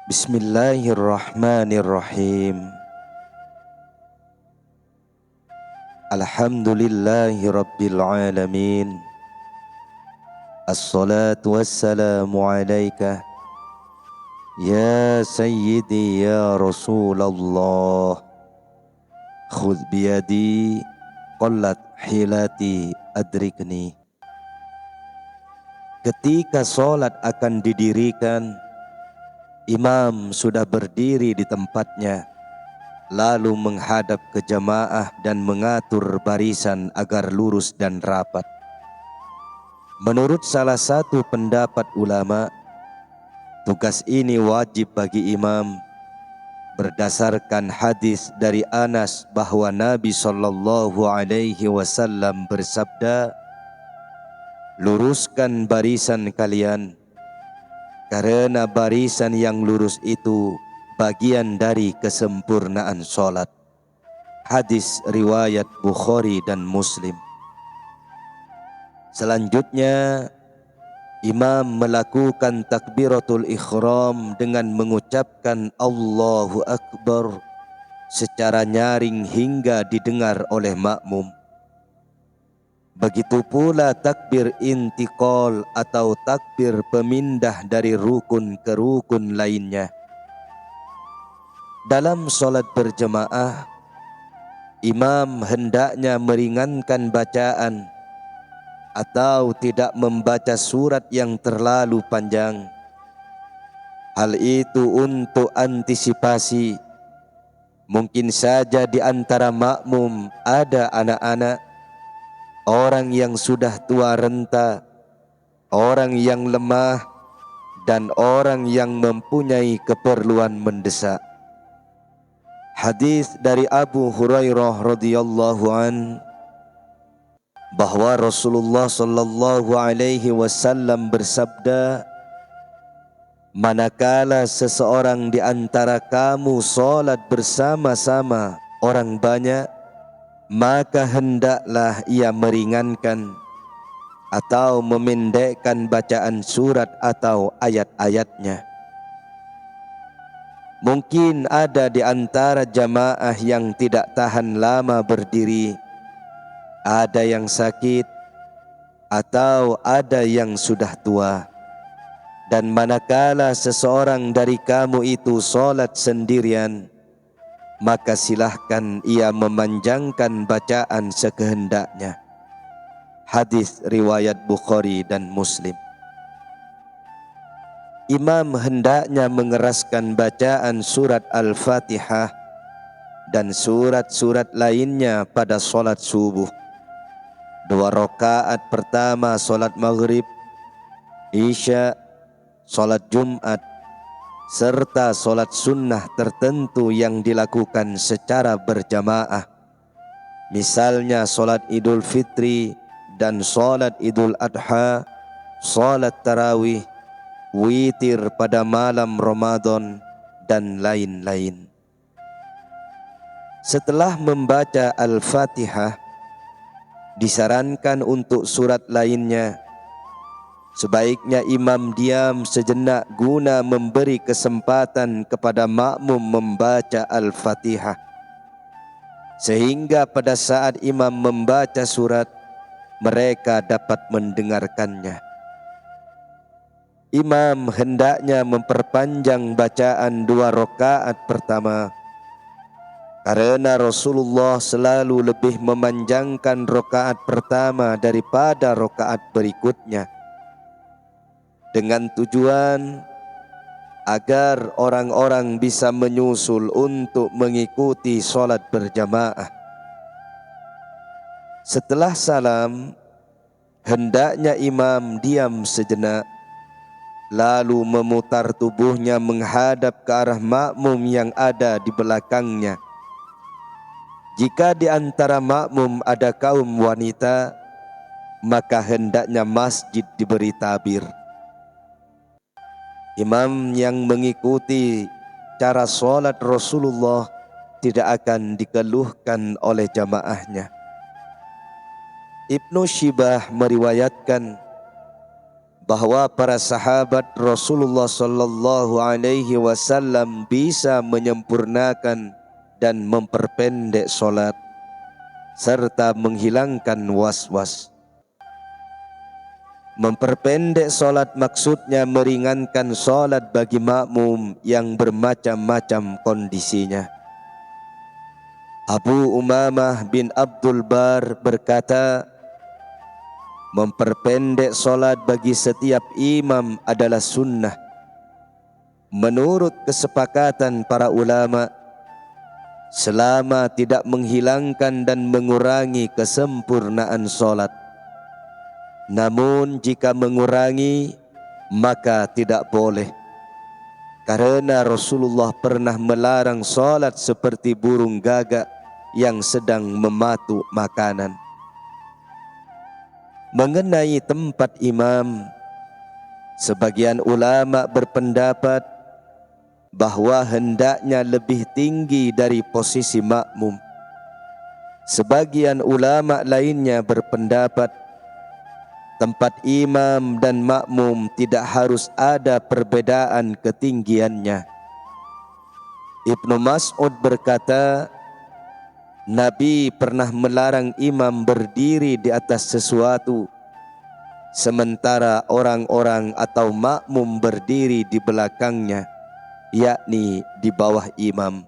Bismillahirrahmanirrahim. Alhamdulillahi rabbil alamin. Assalatu wassalamu alaika ya sayyidi ya Rasulullah. Khudh biyadi qallat hilati adrikni. Ketika salat akan didirikan, imam sudah berdiri di tempatnya, lalu menghadap ke jamaah dan mengatur barisan agar lurus dan rapat. Menurut salah satu pendapat ulama, tugas ini wajib bagi imam berdasarkan hadis dari Anas bahwa Nabi SAW bersabda, "Luruskan barisan kalian, karena barisan yang lurus itu bagian dari kesempurnaan sholat." Hadis riwayat Bukhari dan Muslim. Selanjutnya, imam melakukan takbiratul ikhram dengan mengucapkan Allahu Akbar secara nyaring hingga didengar oleh makmum. Begitu pula takbir intiqal atau takbir pemindah dari rukun ke rukun lainnya. Dalam sholat berjamaah, imam hendaknya meringankan bacaan atau tidak membaca surat yang terlalu panjang. Hal itu untuk antisipasi mungkin saja di antara makmum ada anak-anak, orang yang sudah tua renta, orang yang lemah, dan orang yang mempunyai keperluan mendesak. Hadis dari Abu Hurairah radhiyallahu an bahwa Rasulullah sallallahu alaihi wasallam bersabda, "Manakala seseorang di antara kamu salat bersama-sama orang banyak, maka hendaklah ia meringankan atau memendekkan bacaan surat atau ayat-ayatnya." Mungkin ada di antara jamaah yang tidak tahan lama berdiri, ada yang sakit, atau ada yang sudah tua. Dan manakala seseorang dari kamu itu salat sendirian, maka silahkan ia memanjangkan bacaan sekehendaknya. Hadis riwayat Bukhari dan Muslim. Imam hendaknya mengeraskan bacaan surat Al-Fatihah dan surat-surat lainnya pada solat subuh, 2 rakaat pertama solat maghrib, isya, solat Jumat, serta solat sunnah tertentu yang dilakukan secara berjamaah. Misalnya solat Idul Fitri dan solat Idul Adha, solat tarawih, witir pada malam Ramadan, dan lain-lain. Setelah membaca Al-Fatihah, disarankan untuk surat lainnya sebaiknya imam diam sejenak guna memberi kesempatan kepada makmum membaca Al-Fatihah, sehingga pada saat imam membaca surat, mereka dapat mendengarkannya. Imam hendaknya memperpanjang bacaan 2 rakaat pertama, karena Rasulullah selalu lebih memanjangkan rakaat pertama daripada rakaat berikutnya, dengan tujuan agar orang-orang bisa menyusul untuk mengikuti sholat berjamaah. Setelah salam, hendaknya imam diam sejenak, lalu memutar tubuhnya menghadap ke arah makmum yang ada di belakangnya. Jika di antara makmum ada kaum wanita, maka hendaknya masjid diberi tabir. Imam yang mengikuti cara sholat Rasulullah tidak akan dikeluhkan oleh jamaahnya. Ibnu Shibah meriwayatkan bahwa para sahabat Rasulullah sallallahu alaihi wasallam bisa menyempurnakan dan memperpendek solat serta menghilangkan was-was. Memperpendek solat maksudnya meringankan solat bagi makmum yang bermacam-macam kondisinya. Abu Umamah bin Abdul Bar berkata, memperpendek solat bagi setiap imam adalah sunnah. Menurut kesepakatan para ulama, selama tidak menghilangkan dan mengurangi kesempurnaan solat. Namun jika mengurangi, maka tidak boleh. Karena Rasulullah pernah melarang solat seperti burung gagak yang sedang mematuk makanan. Mengenai tempat imam, sebagian ulama berpendapat bahwa hendaknya lebih tinggi dari posisi makmum. Sebagian ulama lainnya berpendapat tempat imam dan makmum tidak harus ada perbedaan ketinggiannya. Ibnu Mas'ud berkata, Nabi pernah melarang imam berdiri di atas sesuatu, sementara orang-orang atau makmum berdiri di belakangnya, yakni di bawah imam.